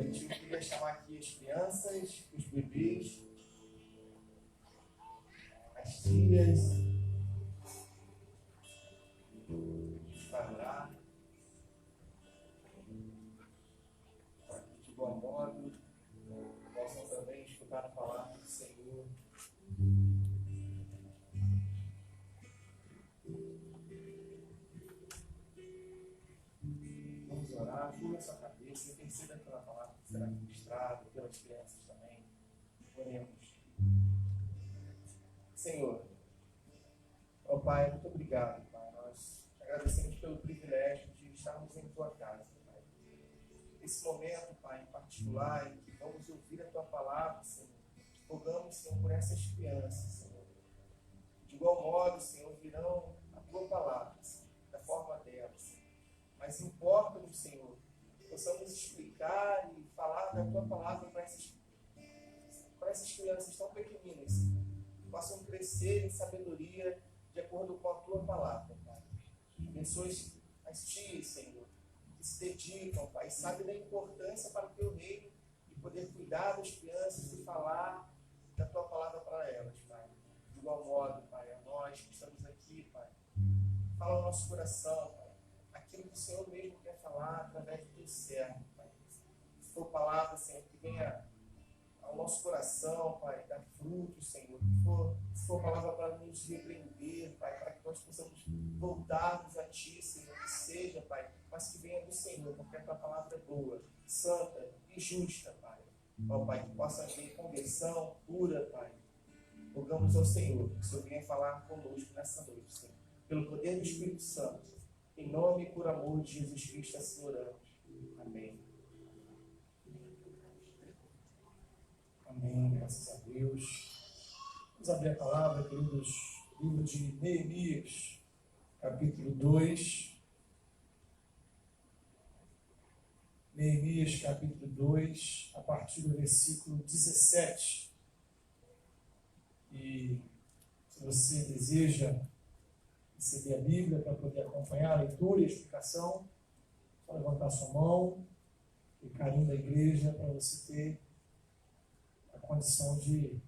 noite. Eu queria chamar aqui as crianças, os bebês, as tias, para orar, para que de bom modo possam também escutar a palavra do Senhor. Vamos orar, curva a sua cabeça, interceda pela palavra que será ministrada, pelas crianças também. Oremos. Senhor, ó Pai, muito obrigado, Pai. Nós te agradecemos pelo privilégio de estarmos em Tua casa, Pai. Esse momento, Pai, em particular, em que vamos ouvir a Tua palavra, Senhor, rogamos, Senhor, por essas crianças, Senhor. De igual modo, Senhor, ouvirão a Tua palavra, Senhor, da forma delas. Mas importa-nos, Senhor, que possamos explicar e falar da Tua palavra para essas crianças tão pequeninas, Senhor, que possam crescer em sabedoria de acordo com a Tua palavra, Pai. Pessoas, as tias, Senhor, que se dedicam, Pai, sabem da importância para o Teu reino e poder cuidar das crianças e falar da Tua palavra para elas, Pai. De igual modo, Pai, a nós que estamos aqui, Pai, fala o nosso coração, Pai, aquilo que o Senhor mesmo quer falar através do Teu servo, Pai. Se for palavra, Senhor, que venha ao nosso coração, Pai, dar frutos, Senhor, se for palavra para nos repreender, Pai, para que nós possamos voltarmos a Ti, Senhor, que seja, Pai, mas que venha do Senhor, porque a Tua palavra é boa, santa e justa, Pai. Ó Pai, que possa haver conversão pura, Pai. Rogamos ao Senhor que o Senhor venha falar conosco nessa noite, Senhor, pelo poder do Espírito Santo, em nome e por amor de Jesus Cristo, assim oramos. Amém. Amém, graças a Deus. Vamos abrir a palavra, queridos, livro de Neemias, capítulo 2. Neemias, capítulo 2, a partir do versículo 17. E se você deseja receber a Bíblia para poder acompanhar a leitura e a explicação, só levantar sua mão, e carinho da igreja para você ter a condição de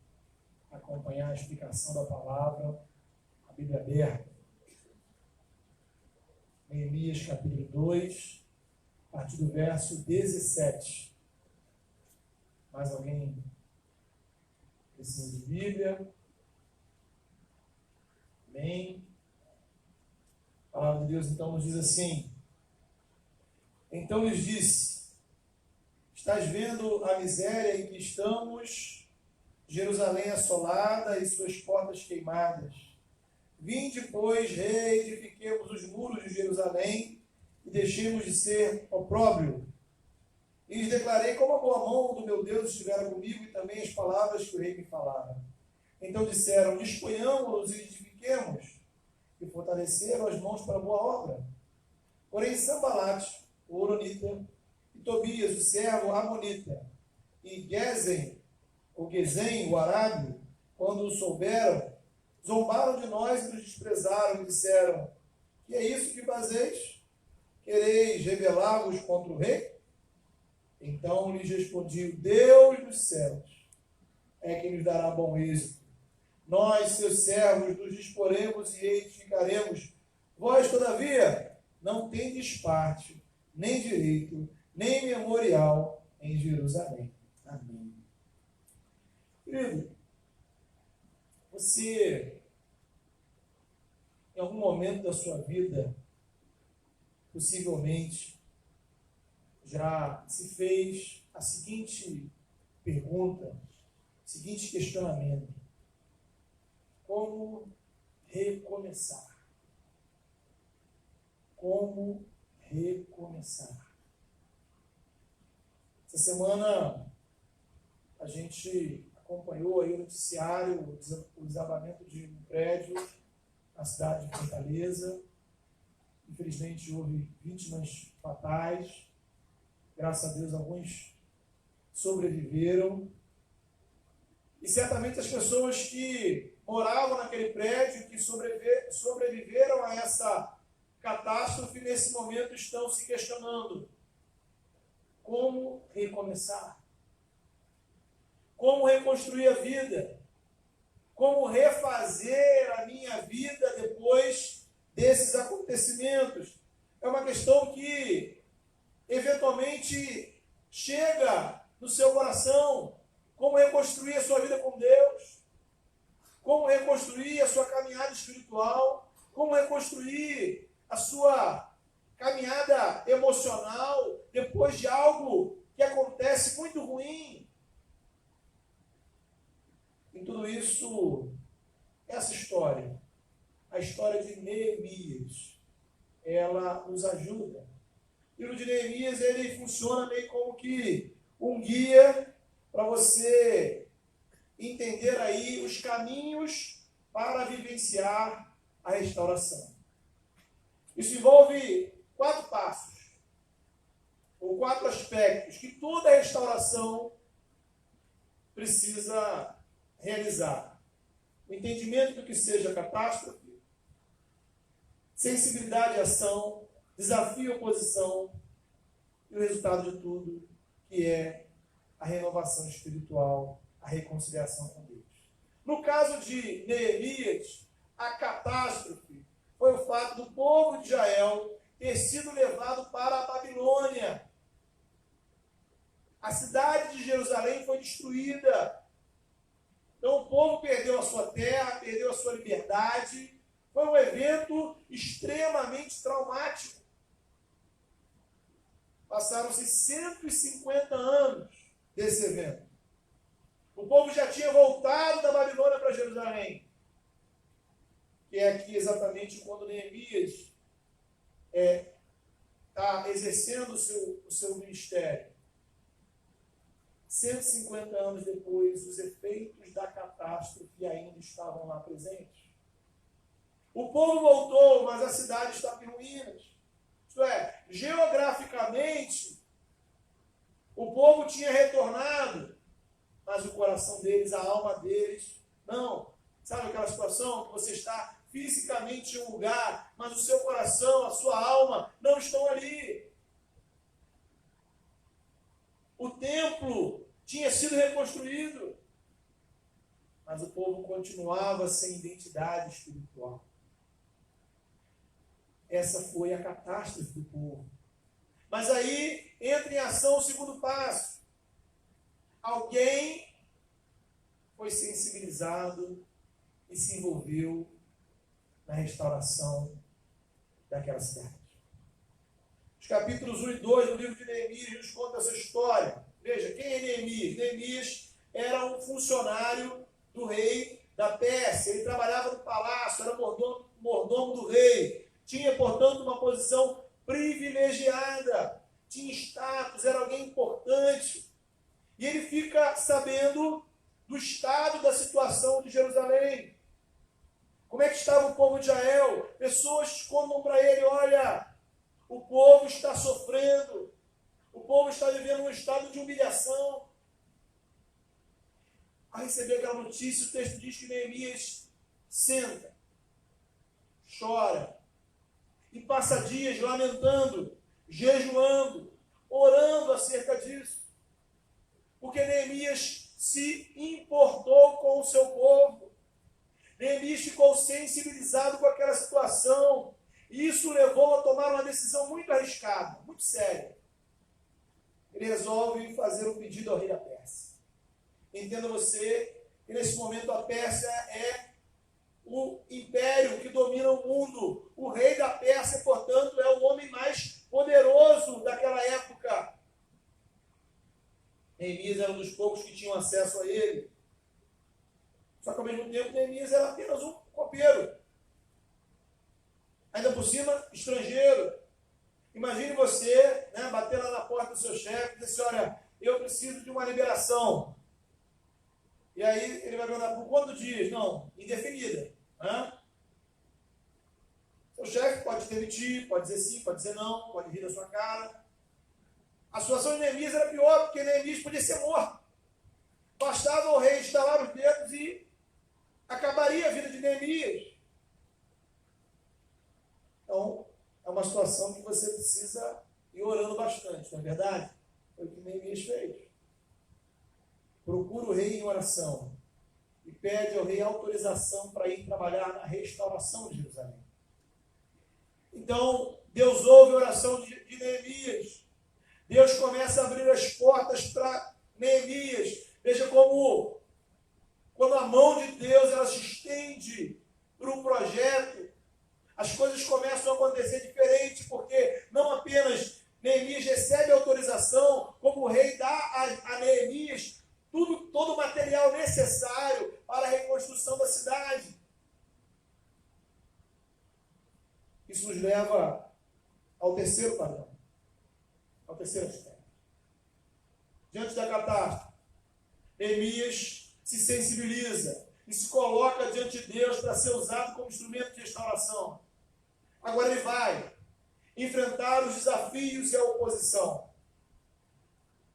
acompanhar a explicação da palavra, a Bíblia aberta. Neemias capítulo 2, a partir do verso 17. Mais alguém precisa de Bíblia? Amém. A palavra de Deus então nos diz assim: então lhes disse: estás vendo a miséria em que estamos, Jerusalém assolada e suas portas queimadas. Vinde, pois, reedifiquemos os muros de Jerusalém e deixemos de ser opróbrio. E lhes declarei como a boa mão do meu Deus estivera comigo e também as palavras que o rei me falara. Então disseram: disponhamos-nos e edifiquemos, e fortaleceram as mãos para a boa obra. Porém, Sambalate, o horonita, e Tobias, o servo amonita, e Gesem, o arábio, quando o souberam, zombaram de nós e nos desprezaram e disseram: que é isso que fazeis? Quereis rebelar-vos contra o rei? Então lhes respondi: o Deus dos céus é quem nos dará bom êxito. Nós, seus servos, nos disporemos e edificaremos. Vós, todavia, não tendes parte, nem direito, nem memorial em Jerusalém. Amém. Querido, você, em algum momento da sua vida, possivelmente, já se fez a seguinte pergunta, o seguinte questionamento: como recomeçar? Como recomeçar? Essa semana a gente acompanhou aí o noticiário, o desabamento de um prédio na cidade de Fortaleza. Infelizmente houve vítimas fatais. Graças a Deus alguns sobreviveram. E certamente as pessoas que moravam naquele prédio, que sobreviveram a essa catástrofe, nesse momento estão se questionando: como recomeçar, como reconstruir a vida, como refazer a minha vida depois desses acontecimentos. É uma questão que eventualmente chega no seu coração. Como reconstruir a sua vida com Deus, como reconstruir a sua caminhada espiritual, como reconstruir a sua caminhada emocional depois de algo que acontece muito ruim. Em tudo isso, essa história, a história de Neemias, ela nos ajuda. O livro de Neemias, ele funciona meio como que um guia para você entender aí os caminhos para vivenciar a restauração. Isso envolve 4 passos, ou 4 aspectos que toda restauração precisa realizar. O entendimento do que seja catástrofe, sensibilidade e ação, desafio e oposição, e o resultado de tudo, que é a renovação espiritual, a reconciliação com Deus. No caso de Neemias, a catástrofe foi o fato do povo de Israel ter sido levado para a Babilônia. A cidade de Jerusalém foi destruída. Então o povo perdeu a sua terra, perdeu a sua liberdade. Foi um evento extremamente traumático. Passaram-se 150 anos desse evento. O povo já tinha voltado da Babilônia para Jerusalém. Que é aqui exatamente quando Neemias está exercendo o seu ministério. 150 anos depois, os efeitos da catástrofe ainda estavam lá presentes. O povo voltou, mas a cidade estava em ruínas. Isto é, geograficamente, o povo tinha retornado, mas o coração deles, a alma deles, não. Sabe aquela situação que você está fisicamente em um lugar, mas o seu coração, a sua alma não estão ali. O templo tinha sido reconstruído, mas o povo continuava sem identidade espiritual. Essa foi a catástrofe do povo. Mas aí entra em ação o segundo passo. Alguém foi sensibilizado e se envolveu na restauração daquela cidade. Os capítulos 1 e 2 do livro de Neemias nos contam essa história. Veja, quem é Neemias? Neemias era um funcionário do rei da Pérsia. Ele trabalhava no palácio, era mordomo do rei. Tinha, portanto, uma posição privilegiada. Tinha status, era alguém importante. E ele fica sabendo do estado da situação de Jerusalém. Como é que estava o povo de Israel? Pessoas contam para ele, olha, o povo está sofrendo, o povo está vivendo um estado de humilhação. Ao receber aquela notícia, o texto diz que Neemias senta, chora, e passa dias lamentando, jejuando, orando acerca disso. Porque Neemias se importou com o seu povo. Neemias ficou sensibilizado com aquela situação. E isso levou a tomar uma decisão muito arriscada, muito séria. Ele resolve fazer um pedido ao rei da Pérsia. Entenda você que nesse momento a Pérsia é o império que domina o mundo. O rei da Pérsia, portanto, é o homem mais poderoso daquela época. Neemias era um dos poucos que tinham acesso a ele. Só que ao mesmo tempo Neemias era apenas um copeiro. Ainda por cima, estrangeiro. Imagine você, bater lá na porta do seu chefe e dizer assim, olha, eu preciso de uma liberação. E aí ele vai perguntar, por quantos dias? Não, indefinida. Seu chefe pode te demitir, pode dizer sim, pode dizer não, pode rir da sua cara. A situação de Neemias era pior, porque Neemias podia ser morto. Bastava o rei estalar os dedos e acabaria a vida de Neemias. Então, é uma situação que você precisa ir orando bastante, não é verdade? Foi o que Neemias fez. Procura o rei em oração e pede ao rei autorização para ir trabalhar na restauração de Jerusalém. Então, Deus ouve a oração de Neemias. Deus começa a abrir as portas para Neemias. Veja como, quando a mão de Deus ela se estende para um projeto, as coisas começam a acontecer diferente, porque não apenas Neemias recebe autorização, como o rei dá a Neemias todo o material necessário para a reconstrução da cidade. Isso nos leva ao terceiro padrão, ao terceiro aspecto. Diante da catástrofe, Neemias se sensibiliza e se coloca diante de Deus para ser usado como instrumento de restauração. Agora ele vai enfrentar os desafios e a oposição.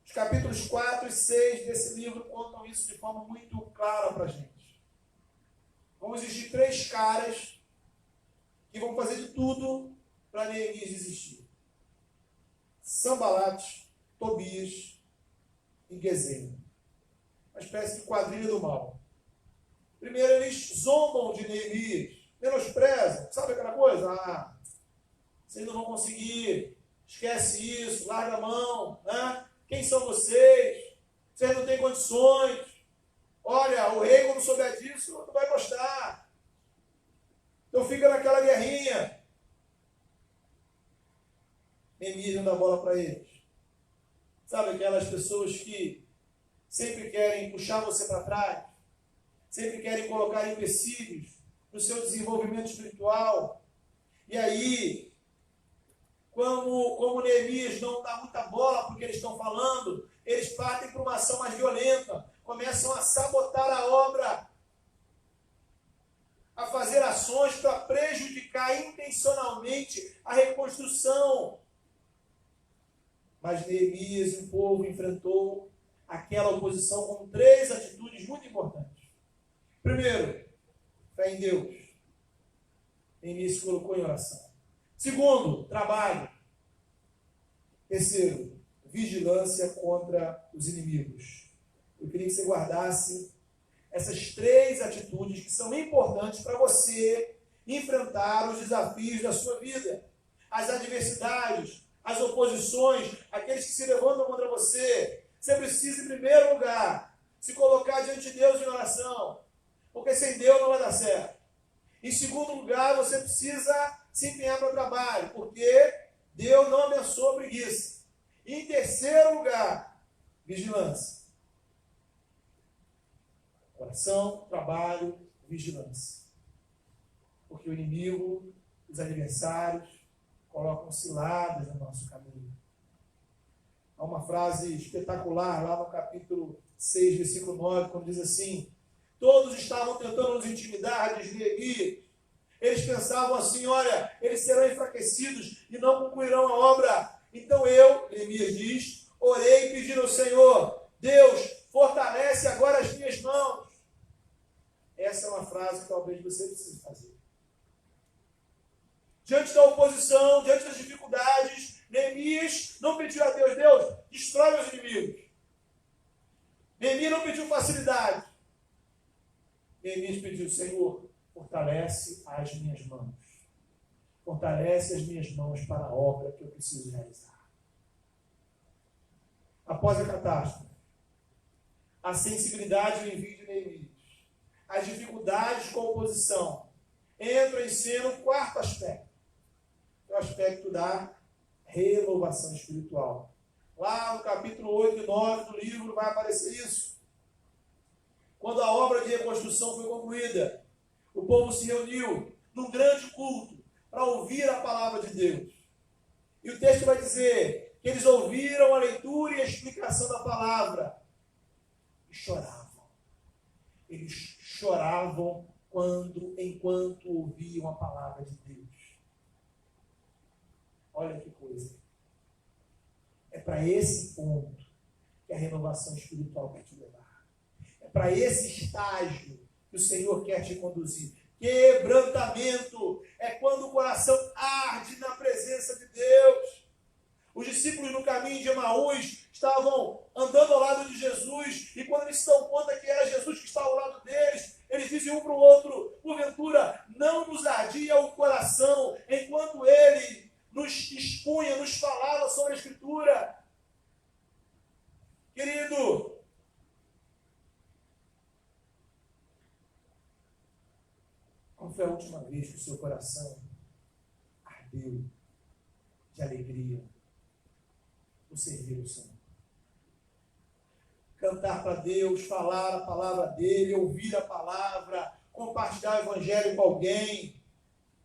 Os capítulos 4 e 6 desse livro contam isso de forma muito clara para a gente. Vão existir 3 caras que vão fazer de tudo para Neemias desistir: Sambalate, Tobias e Gesem. Uma espécie de quadrilha do mal. Primeiro, eles zombam de Neemias, menosprezam. Sabe aquela coisa? Vocês não vão conseguir, esquece isso, larga a mão, né? Quem são vocês? Vocês não têm condições. Olha, o rei, quando souber disso, não vai gostar. Então fica naquela guerrinha. Neemias não dá bola para eles. Sabe aquelas pessoas que sempre querem puxar você para trás, sempre querem colocar empecilhos no seu desenvolvimento espiritual. E aí, como Neemias não dá muita bola porque eles estão falando, eles partem para uma ação mais violenta, começam a sabotar a obra, a fazer ações para prejudicar intencionalmente a reconstrução. Mas Neemias e o povo enfrentou aquela oposição com 3 atitudes muito importantes. Primeiro, fé em Deus. Neemias se colocou em oração. Segundo, trabalho. Terceiro, vigilância contra os inimigos. Eu queria que você guardasse essas 3 atitudes que são importantes para você enfrentar os desafios da sua vida, as adversidades, as oposições, aqueles que se levantam contra você. Você precisa, em primeiro lugar, se colocar diante de Deus em oração, porque sem Deus não vai dar certo. Em segundo lugar, você precisa se empenhar para o trabalho, porque Deus não abençoa a preguiça. E em terceiro lugar, vigilância. Oração, trabalho, vigilância. Porque o inimigo, os adversários, colocam ciladas no nosso caminho. Há uma frase espetacular lá no capítulo 6, versículo 9, quando diz assim: todos estavam tentando nos intimidar, diz Neemias. Eles pensavam assim: olha, eles serão enfraquecidos e não concluirão a obra. Então eu, Neemias diz, orei e pedi ao Senhor: Deus, fortalece agora as minhas mãos. Essa é uma frase que talvez você precise fazer. Diante da oposição, diante das dificuldades, Neemias não pediu a Deus: Deus, destrói meus inimigos. Neemias não pediu facilidade. Neemias pediu: Senhor, fortalece as minhas mãos. Fortalece as minhas mãos para a obra que eu preciso realizar. Após a catástrofe, a sensibilidade e o envio de Neemias, as dificuldades com a oposição, entra em cena o 4º aspecto, que é o aspecto da renovação espiritual. Lá no capítulo 8 e 9 do livro vai aparecer isso. Quando a obra de reconstrução foi concluída, o povo se reuniu num grande culto para ouvir a palavra de Deus. E o texto vai dizer que eles ouviram a leitura e a explicação da palavra e choravam. Eles choravam enquanto ouviam a palavra de Deus. Olha que coisa. É para esse ponto que a renovação espiritual quer te levar. É para esse estágio que o Senhor quer te conduzir. Quebrantamento é quando o coração arde na presença de Deus. Os discípulos no caminho de Emaús estavam andando ao lado de Jesus, e quando eles se dão conta que era Jesus que estava ao lado deles, eles dizem um para o outro: porventura, não nos ardia o coração enquanto ele nos expunha, nos falava sobre a Escritura? Querido, qual foi a última vez que o seu coração ardeu de alegria por servir o Senhor? Cantar para Deus, falar a palavra dele, ouvir a palavra, compartilhar o evangelho com alguém,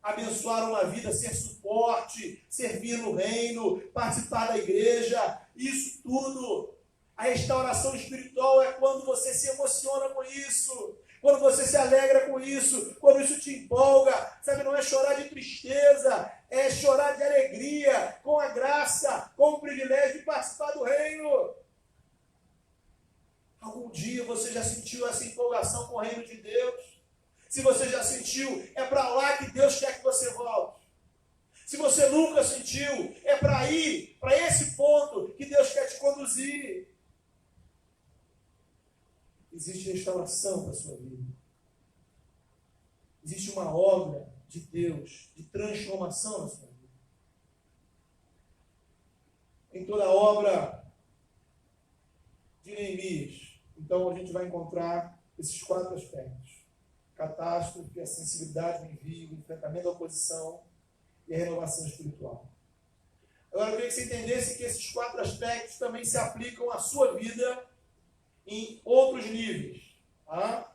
abençoar uma vida, ser suporte, servir no reino, participar da igreja, isso tudo. A restauração espiritual é quando você se emociona com isso, quando você se alegra com isso, quando isso te empolga, sabe, não é chorar de tristeza, é chorar de alegria, com a graça, com o privilégio de participar do reino. Algum dia você já sentiu essa empolgação com o reino de Deus? Se você já sentiu, é para lá que Deus quer que você volte. Se você nunca sentiu, é para ir, para esse ponto que Deus quer te conduzir. Existe restauração para a sua vida. Existe uma obra de Deus, de transformação na sua vida. Em toda a obra de Neemias, então a gente vai encontrar esses 4 aspectos: catástrofe, a sensibilidade do envio, o enfrentamento da oposição e a renovação espiritual. Agora eu queria que você entendesse que esses 4 aspectos também se aplicam à sua vida em outros níveis. Tá?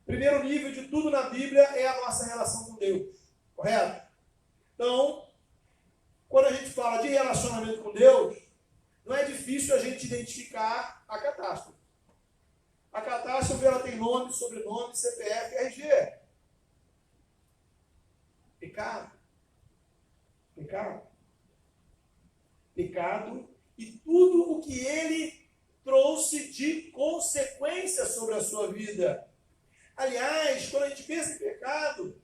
Primeiro nível de tudo na Bíblia é a nossa relação com Deus. Correto? Então, quando a gente fala de relacionamento com Deus, não é difícil a gente identificar a catástrofe. A catástrofe, ela tem nome, sobrenome, CPF, RG. Pecado. Pecado. Pecado e tudo o que ele trouxe de consequência sobre a sua vida. Aliás, quando a gente pensa em pecado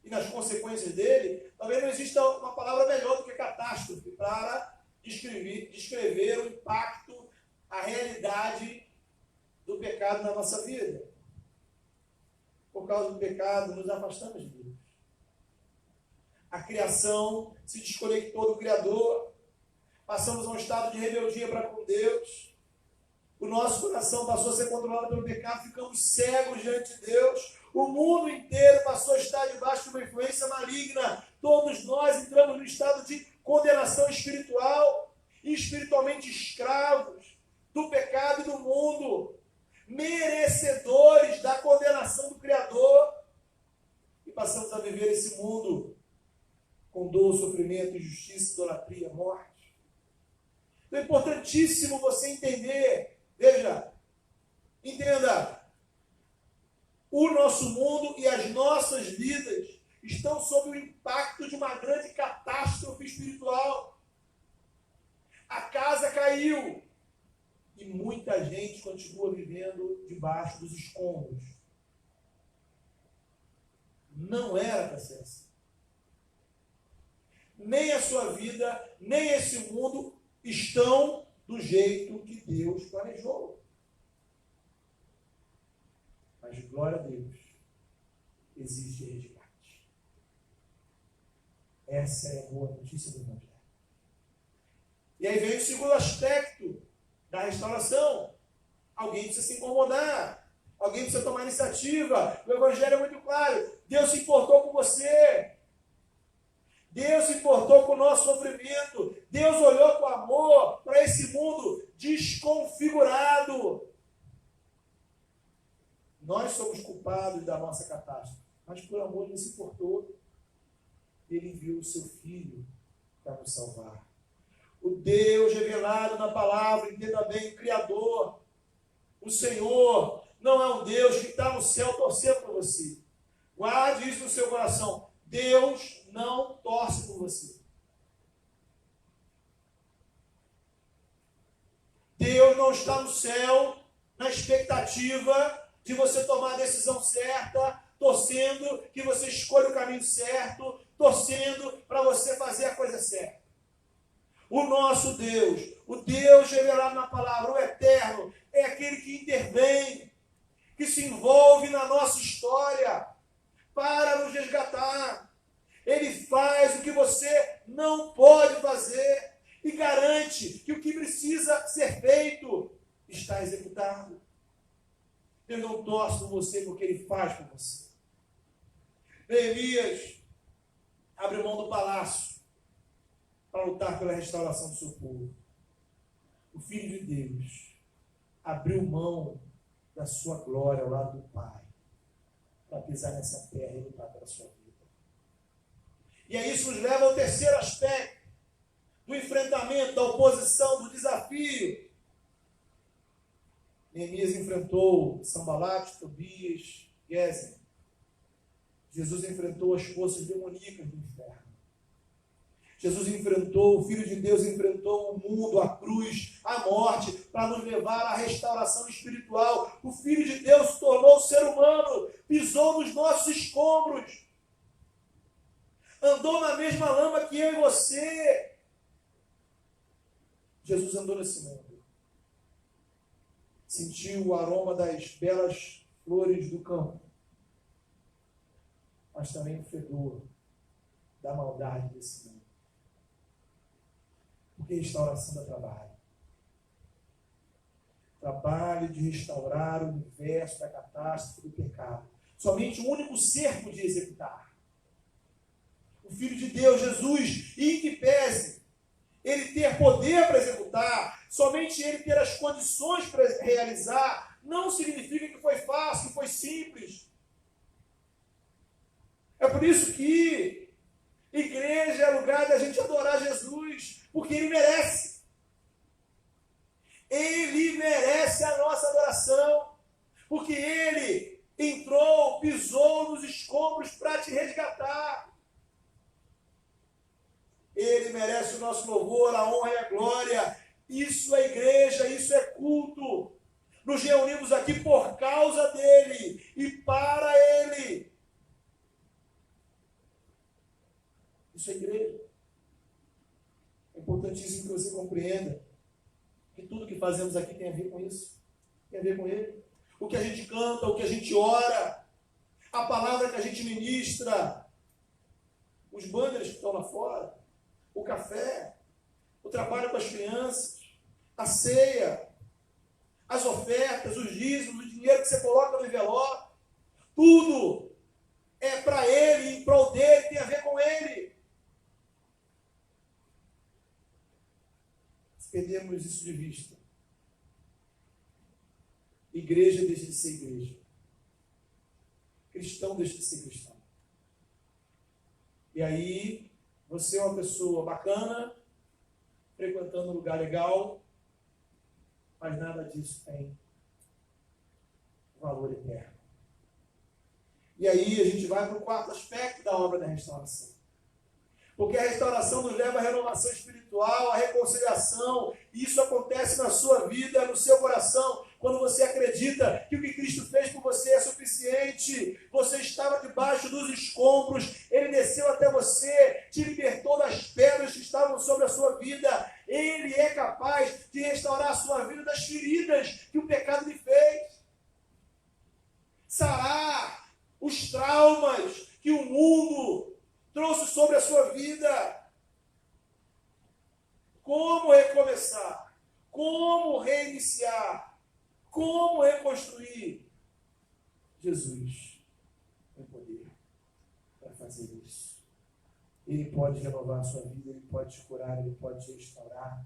e nas consequências dele, talvez não exista uma palavra melhor do que catástrofe para descrever o impacto, a realidade do pecado na nossa vida. Por causa do pecado, nos afastamos de Deus. A criação se desconectou do Criador. Passamos a um estado de rebeldia para com Deus. O nosso coração passou a ser controlado pelo pecado. Ficamos cegos diante de Deus. O mundo inteiro passou a estar debaixo de uma influência maligna. Todos nós entramos no estado de condenação espiritual. E espiritualmente escravos do pecado e do mundo. Merecedores da condenação do Criador. E passamos a viver esse mundo com dor, sofrimento, injustiça, idolatria, morte. Então é importantíssimo você entender, veja, entenda, o nosso mundo e as nossas vidas estão sob o impacto de uma grande catástrofe espiritual. A casa caiu e muita gente continua vivendo debaixo dos escombros. Não era para ser assim. Nem a sua vida, nem esse mundo estão do jeito que Deus planejou. Mas, glória a Deus, existe resgate. Essa é a boa notícia do Evangelho. E aí vem o segundo aspecto da restauração. Alguém precisa se incomodar. Alguém precisa tomar iniciativa. O Evangelho é muito claro. Deus se importou com você. Deus se importou com o nosso sofrimento. Deus olhou com amor para esse mundo desconfigurado. Nós somos culpados da nossa catástrofe, mas por amor Ele se importou. Ele enviou o seu Filho para nos salvar. O Deus revelado na palavra, entenda bem, o Criador, o Senhor, não é um Deus que está no céu torcendo por você. Guarde isso no seu coração. Deus não torce por você. Deus não está no céu na expectativa de você tomar a decisão certa, torcendo que você escolha o caminho certo, torcendo para você fazer a coisa certa. O nosso Deus, o Deus revelado na palavra, o eterno, é aquele que intervém, que se envolve na nossa história para nos resgatar. Ele faz o que você não pode fazer e garante que o que precisa ser feito está executado. Deus não torce por você porque Ele faz por você. Neemias abriu mão do palácio para lutar pela restauração do seu povo. O Filho de Deus abriu mão da sua glória ao lado do Pai para pisar nessa terra e lutar pela sua vida. E aí isso nos leva ao terceiro aspecto do enfrentamento, da oposição, do desafio. Neemias enfrentou Sanbalate, Tobias, Gesem. Jesus enfrentou as forças demoníacas do inferno. Jesus enfrentou, o Filho de Deus enfrentou o mundo, a cruz, a morte, para nos levar à restauração espiritual. O Filho de Deus se tornou ser humano, pisou nos nossos escombros, andou na mesma lama que eu e você. Jesus andou nesse mundo. Sentiu o aroma das belas flores do campo, mas também o fedor da maldade desse mundo. Porque restauração dá trabalho. Trabalho de restaurar o universo da catástrofe do pecado. Somente o único ser podia executar. O Filho de Deus, Jesus, e que pese Ele ter poder para executar, somente Ele ter as condições para realizar, não significa que foi fácil, que foi simples. É por isso que igreja é lugar da gente adorar Jesus, porque Ele merece. Ele merece a nossa adoração, porque Ele entrou, pisou nos escombros para te resgatar. Ele merece o nosso louvor, a honra e a glória. Isso é igreja, isso é culto. Nos reunimos aqui por causa dele e para ele. Isso é igreja. É importantíssimo que você compreenda que tudo que fazemos aqui tem a ver com isso. Tem a ver com ele. O que a gente canta, o que a gente ora, a palavra que a gente ministra, os banners que estão lá fora, o café, o trabalho com as crianças, a ceia, as ofertas, os dízimos, o dinheiro que você coloca no envelope, tudo é para ele, em prol dele, tem a ver com ele. Perdemos isso de vista. Igreja deixa de ser igreja. Cristão deixa de ser cristão. E aí, você é uma pessoa bacana, frequentando um lugar legal, mas nada disso tem valor eterno. E aí a gente vai para o quarto aspecto da obra da restauração. Porque a restauração nos leva à renovação espiritual, à reconciliação, e isso acontece na sua vida, no seu coração, quando você acredita que o que Cristo fez por você é suficiente. Você estava debaixo dos escombros, Ele desceu até você, te libertou das pedras que estavam sobre a sua vida. Ele é capaz de restaurar a sua vida das feridas que o pecado lhe fez. Sarar os traumas que o mundo trouxe sobre a sua vida. Como recomeçar? Como reiniciar? Como reconstruir? Jesus tem poder para fazer isso. Ele pode renovar a sua vida, Ele pode te curar, Ele pode te restaurar,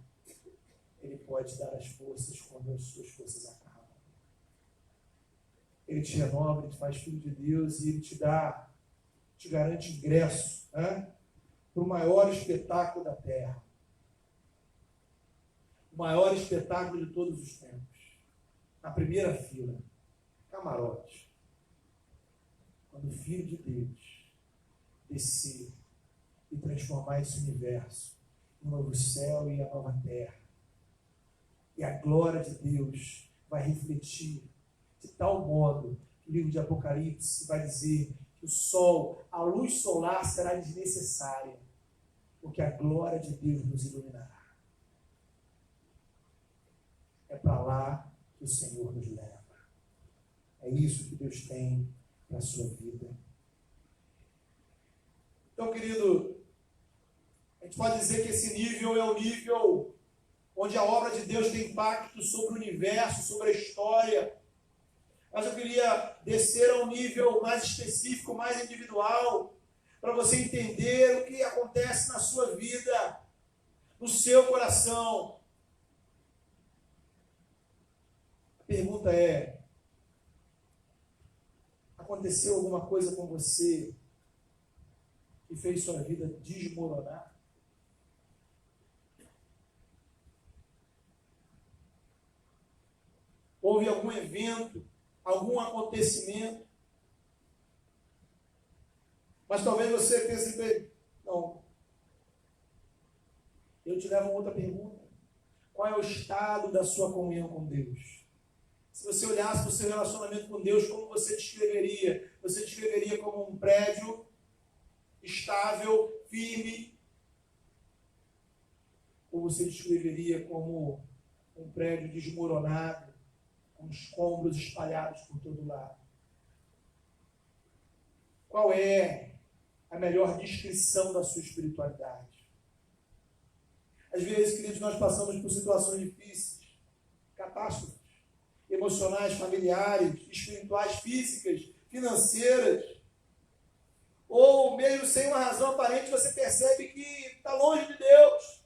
Ele pode te dar as forças quando as suas forças acabam. Ele te renova, Ele te faz filho de Deus e Ele te garante ingresso, para o maior espetáculo da terra. O maior espetáculo de todos os tempos. Na primeira fila, camarote. Quando o Filho de Deus descer e transformar esse universo em um novo céu e a nova terra. E a glória de Deus vai refletir de tal modo que o livro de Apocalipse vai dizer que o sol, a luz solar será desnecessária, porque a glória de Deus nos iluminará. É para lá que o Senhor nos leva. É isso que Deus tem para a sua vida. Então, querido, a gente pode dizer que esse nível é o nível onde a obra de Deus tem impacto sobre o universo, sobre a história. Mas eu queria descer a um nível mais específico, mais individual, para você entender o que acontece na sua vida, no seu coração. A pergunta é: aconteceu alguma coisa com você que fez sua vida desmoronar? Houve algum evento, algum acontecimento? Mas talvez você pense bem, não. Eu te levo a uma outra pergunta. Qual é o estado da sua comunhão com Deus? Se você olhasse para o seu relacionamento com Deus, como você descreveria? Você descreveria como um prédio estável, firme? Ou você descreveria como um prédio desmoronado, com escombros espalhados por todo lado? Qual é a melhor descrição da sua espiritualidade? Às vezes, queridos, nós passamos por situações difíceis, catástrofes emocionais, familiares, espirituais, físicas, financeiras, ou mesmo sem uma razão aparente, você percebe que está longe de Deus,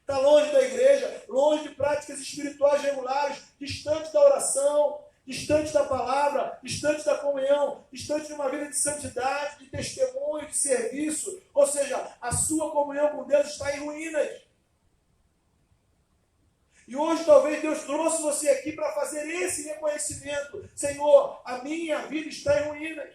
está longe da igreja, longe de práticas espirituais regulares, distante da oração, distante da palavra, distante da comunhão, distante de uma vida de santidade, de testemunho, de serviço. Ou seja, a sua comunhão com Deus está em ruínas. E hoje talvez Deus trouxe você aqui para fazer esse reconhecimento. Senhor, a minha vida está em ruínas.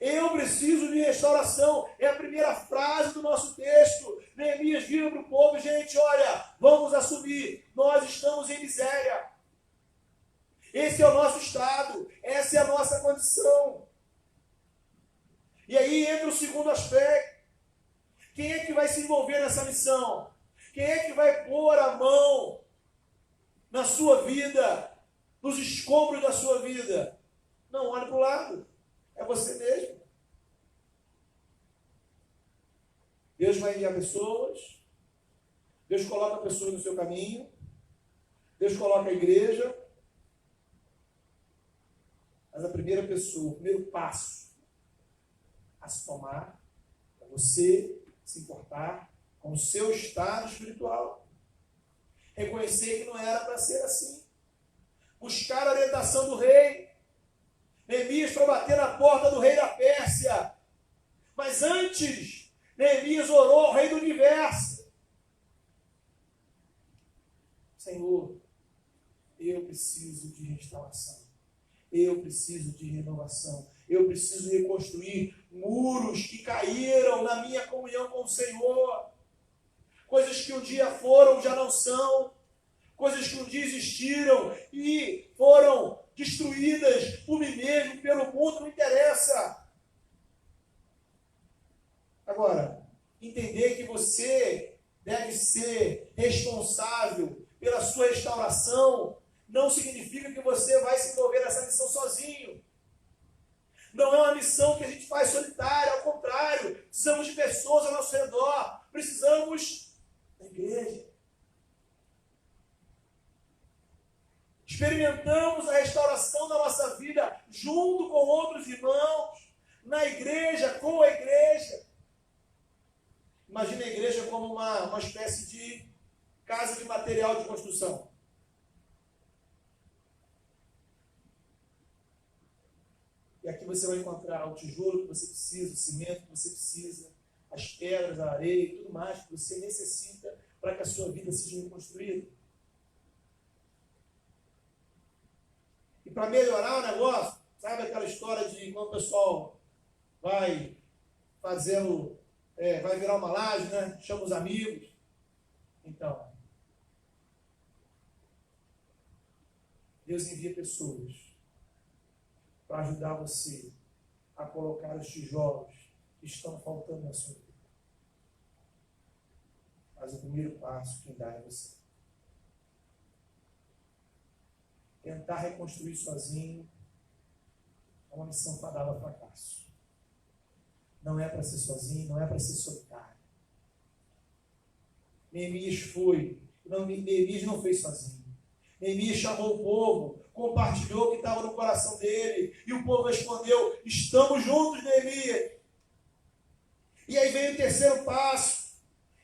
Eu preciso de restauração. É a primeira frase do nosso texto. Neemias vira para o povo: gente, olha, vamos assumir, nós estamos em miséria. Esse é o nosso estado, essa é a nossa condição. E aí entra o segundo aspecto. Quem é que vai se envolver nessa missão? Quem é que vai pôr a mão na sua vida, nos escombros da sua vida? Não olhe para o lado, é você mesmo. Deus vai enviar pessoas, Deus coloca pessoas no seu caminho, Deus coloca a igreja, mas a primeira pessoa, o primeiro passo a se tomar é você se importar com o seu estado espiritual. Reconhecer que não era para ser assim. Buscar a orientação do rei. Neemias foi bater na porta do rei da Pérsia. Mas antes, Neemias orou ao rei do universo. Senhor, eu preciso de restauração. Eu preciso de renovação. Eu preciso reconstruir muros que caíram na minha comunhão com o Senhor. Coisas que um dia foram, já não são. Coisas que um dia existiram e foram destruídas por mim mesmo, pelo mundo, não interessa. Agora, entender que você deve ser responsável pela sua restauração não significa que você vai se envolver nessa missão sozinho. Não é uma missão que a gente faz solitária, ao contrário. Precisamos de pessoas ao nosso redor. Precisamos da igreja. Experimentamos a restauração da nossa vida junto com outros irmãos, na igreja, com a igreja. Imagina a igreja como uma espécie de casa de material de construção. E aqui você vai encontrar o tijolo que você precisa, o cimento que você precisa, as pedras, a areia e tudo mais que você necessita para que a sua vida seja reconstruída. E para melhorar o negócio, sabe aquela história de quando o pessoal vai fazendo, vai virar uma laje, né? Chama os amigos. Então, Deus envia pessoas para ajudar você a colocar os tijolos que estão faltando na sua vida. Mas o primeiro passo quem dá é você. tentar reconstruir sozinho é uma missão fadada ao fracasso. Não é para ser sozinho, não é para ser solitário. Neemias foi. Neemias não fez sozinho. Neemias chamou o povo, compartilhou o que estava no coração dele, e o povo respondeu: estamos juntos, Neemias. E aí vem o terceiro passo: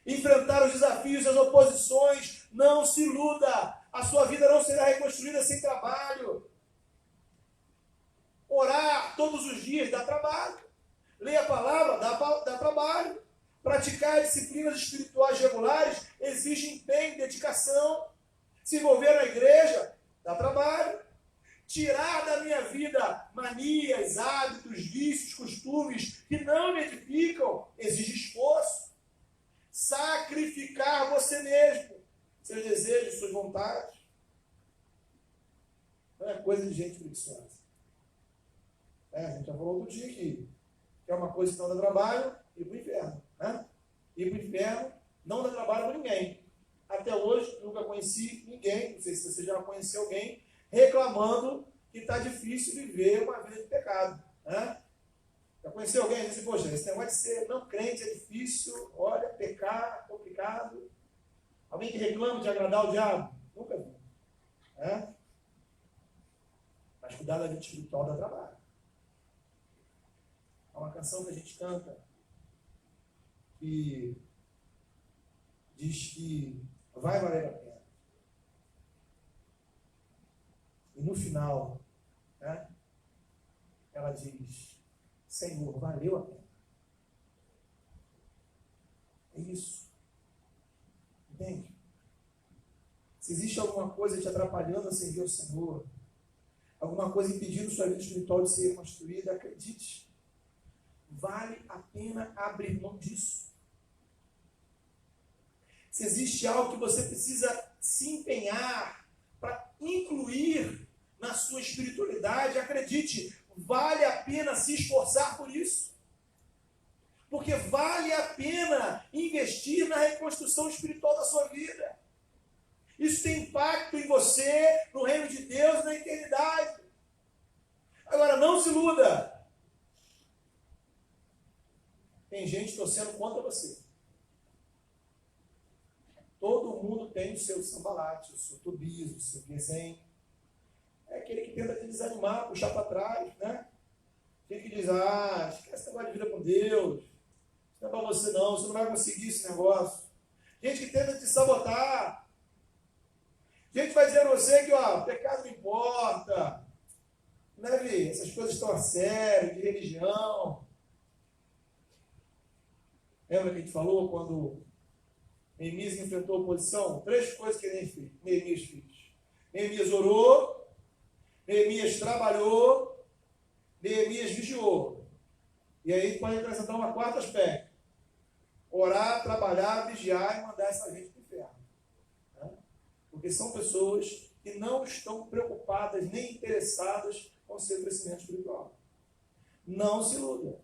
enfrentar os desafios e as oposições. Não se iluda, a sua vida não será reconstruída sem trabalho. Orar todos os dias dá trabalho. Ler a palavra dá trabalho. Praticar disciplinas espirituais regulares exige empenho, dedicação. Se envolver na igreja dá trabalho. Tirar da minha vida manias, hábitos, vícios, costumes que não me edificam exige esforço. Sacrificar você mesmo, seus desejos, suas vontades. Não é coisa de gente preguiçosa. A gente já falou outro dia aqui, que é uma coisa que não dá trabalho, ir para o inferno. Né? Ir para o inferno não dá trabalho para ninguém. Até hoje, nunca conheci ninguém, não sei se você já conheceu alguém, reclamando que está difícil viver uma vida de pecado. Né? Já conheceu alguém que disse: poxa, esse negócio de ser não crente é difícil, olha, pecar é complicado. Alguém que reclama de agradar o diabo? Nunca vi. Né? Mas cuidar da vida espiritual dá trabalho. Há uma canção que a gente canta que diz que vai valer a pena. E no final, né, ela diz: Senhor, valeu a pena. É isso. Entende? Se existe alguma coisa te atrapalhando a servir ao Senhor, alguma coisa impedindo sua vida espiritual de ser reconstruída, acredite. Vale a pena abrir mão disso. Se existe algo que você precisa se empenhar para incluir na sua espiritualidade, acredite, vale a pena se esforçar por isso. Porque vale a pena investir na reconstrução espiritual da sua vida. Isso tem impacto em você, no reino de Deus, na eternidade. Agora, não se iluda. Tem gente torcendo contra você. Todo mundo tem o seu sambalate, o seu Tobias, o seu Gesem. É aquele que tenta te desanimar, puxar para trás, né? Aquele que diz: esquece esse negócio de vida com Deus. Isso não é para você não, você não vai conseguir esse negócio. Gente que tenta te sabotar. Gente que vai dizer a você que, pecado não importa. Não leve essas coisas tão a sério, de religião. Lembra que a gente falou quando Neemias enfrentou a oposição? 3 coisas que Neemias fez. Neemias orou, Neemias trabalhou, Neemias vigiou. E aí pode acrescentar um quarto aspecto: orar, trabalhar, vigiar e mandar essa gente para o inferno. Né? Porque são pessoas que não estão preocupadas nem interessadas com o seu crescimento espiritual. Não se iluda.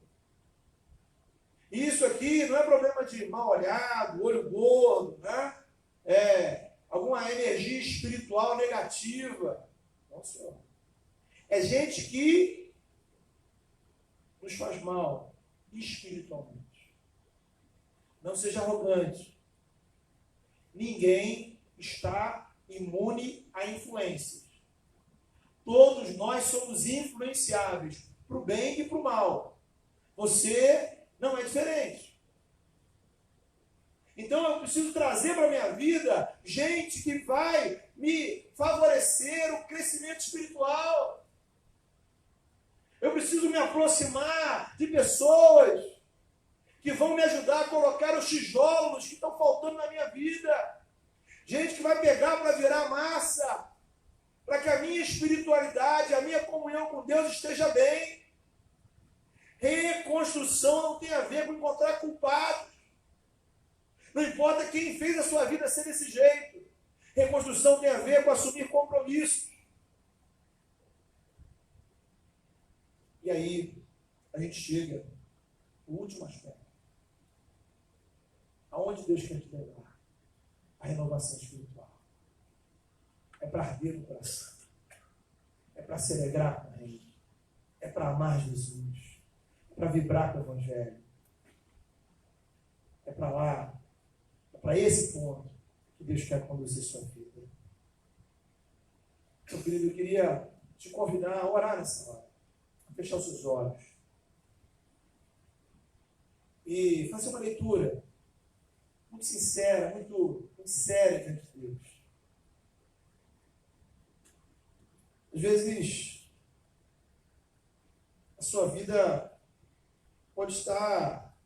Isso aqui não é problema de mal olhado, olho gordo, né? Alguma energia espiritual negativa. Não, senhor. É gente que nos faz mal espiritualmente. Não seja arrogante. Ninguém está imune a influências. Todos nós somos influenciáveis para o bem e para o mal. Você não é diferente. Então eu preciso trazer para a minha vida gente que vai me favorecer o crescimento espiritual. Eu preciso me aproximar de pessoas que vão me ajudar a colocar os tijolos que estão faltando na minha vida. Gente que vai pegar para virar massa, para que a minha espiritualidade, a minha comunhão com Deus esteja bem. Reconstrução não tem a ver com encontrar culpados. Não importa quem fez a sua vida ser desse jeito. Reconstrução tem a ver com assumir compromissos. E aí, a gente chega ao último aspecto. Aonde Deus quer te levar? A renovação espiritual. É para arder no coração. é para celebrar com o Rei, é para amar Jesus, é para vibrar com o Evangelho. É para lá, é para esse ponto que Deus quer conduzir sua vida. Meu querido, eu queria te convidar a orar nessa hora, a fechar os seus olhos e fazer uma leitura muito sincera, muito séria diante de Deus. Às vezes, a sua vida pode estar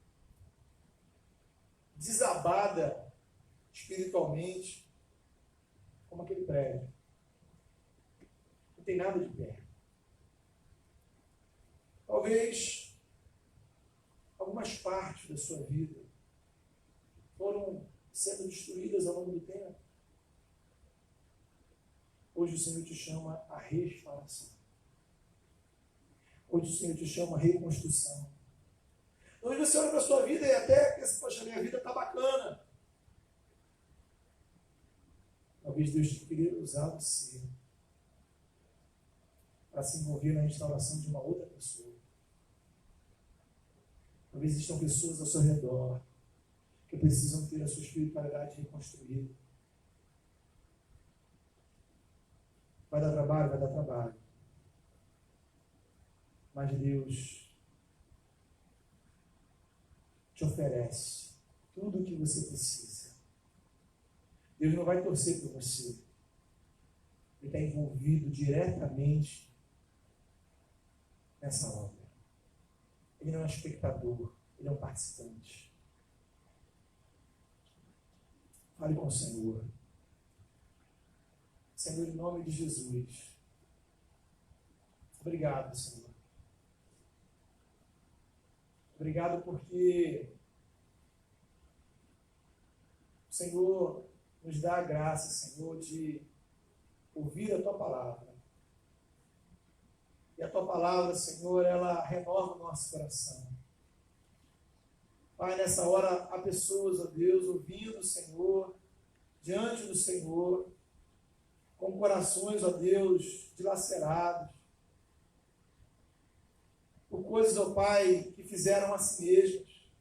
desabada espiritualmente, como aquele prédio. Não tem nada de pé. Talvez algumas partes da sua vida foram sendo destruídas ao longo do tempo. Hoje o Senhor te chama a restauração. Hoje o Senhor te chama a reconstrução. Hoje você olha para a sua vida e até pensa, poxa, minha vida está bacana. Talvez Deus queria usar você para se envolver na restauração de uma outra pessoa. Talvez existam pessoas ao seu redor que precisam ter a sua espiritualidade reconstruída. Vai dar trabalho, vai dar trabalho. Mas Deus te oferece tudo o que você precisa. Deus não vai torcer por você. Ele está envolvido diretamente nessa obra. Ele não é um espectador, ele é um participante. Fale com o Senhor. Senhor, em nome de Jesus. Obrigado, Senhor. Obrigado porque o Senhor nos dá a graça, Senhor, de ouvir a Tua palavra. E a Tua palavra, Senhor, ela renova o nosso coração. Pai, nessa hora há pessoas, ó Deus, ouvindo o Senhor, diante do Senhor, com corações, ó Deus, dilacerados, por coisas, ó Pai, que fizeram a si mesmos,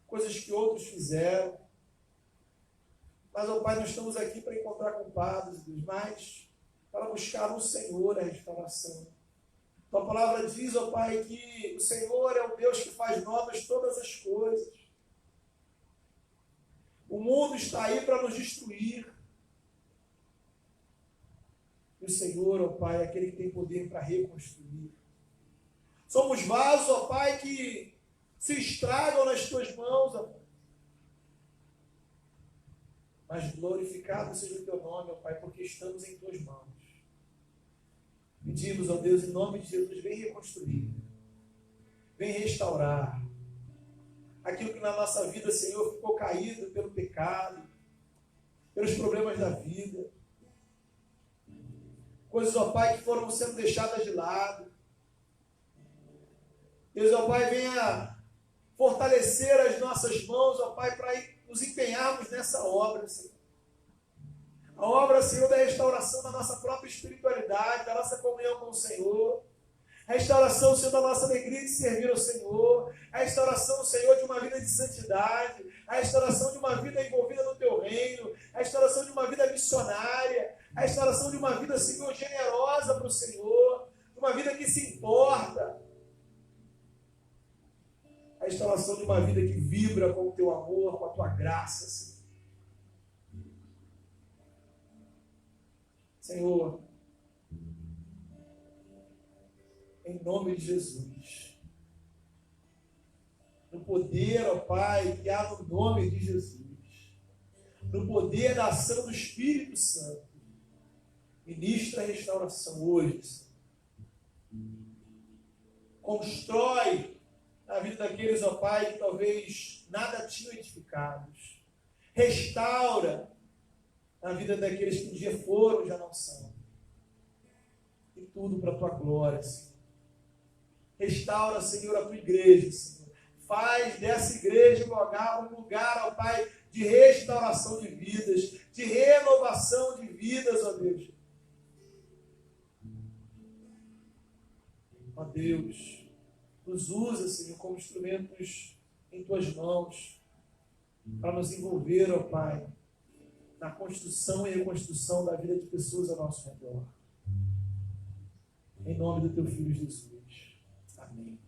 coisas que outros fizeram. Mas, ó Pai, nós estamos aqui para encontrar culpados, Deus, mas para buscar no Senhor a restauração. Tua palavra diz, ó Pai, que o Senhor é o Deus que faz novas todas as coisas. O mundo está aí para nos destruir. E o Senhor, ó Pai, é aquele que tem poder para reconstruir. Somos vasos, ó Pai, que se estragam nas Tuas mãos, ó Pai. Mas glorificado seja o Teu nome, ó Pai, porque estamos em Tuas mãos. Pedimos, ó Deus, em nome de Jesus, vem reconstruir, vem restaurar aquilo que na nossa vida, Senhor, ficou caído pelo pecado, pelos problemas da vida. Coisas, ó Pai, que foram sendo deixadas de lado. Deus, ó Pai, venha fortalecer as nossas mãos, ó Pai, para nos empenharmos nessa obra, Senhor. A obra, Senhor, da restauração da nossa própria espiritualidade, da nossa comunhão com o Senhor. A restauração, Senhor, da nossa alegria de servir ao Senhor. A restauração, Senhor, de uma vida de santidade. A restauração de uma vida envolvida no Teu reino. A restauração de uma vida missionária. A restauração de uma vida, Senhor, generosa para o Senhor. De uma vida que se importa. A restauração de uma vida que vibra com o Teu amor, com a Tua graça, Senhor. Senhor, em nome de Jesus, no poder, ó Pai, que há no nome de Jesus, no poder da ação do Espírito Santo, ministra a restauração hoje, Senhor. Constrói na vida daqueles, ó Pai, que talvez nada tinham edificados. Restaura na vida daqueles que um dia foram, já não são. E tudo para a Tua glória, Senhor. Restaura, Senhor, a Tua igreja, Senhor. Faz dessa igreja um lugar, ó Pai, de restauração de vidas, de renovação de vidas, ó Deus. Ó Deus, nos usa, Senhor, como instrumentos em Tuas mãos, para nos envolver, ó Pai, na construção e reconstrução da vida de pessoas ao nosso redor. Em nome do Teu Filho Jesus. Amém.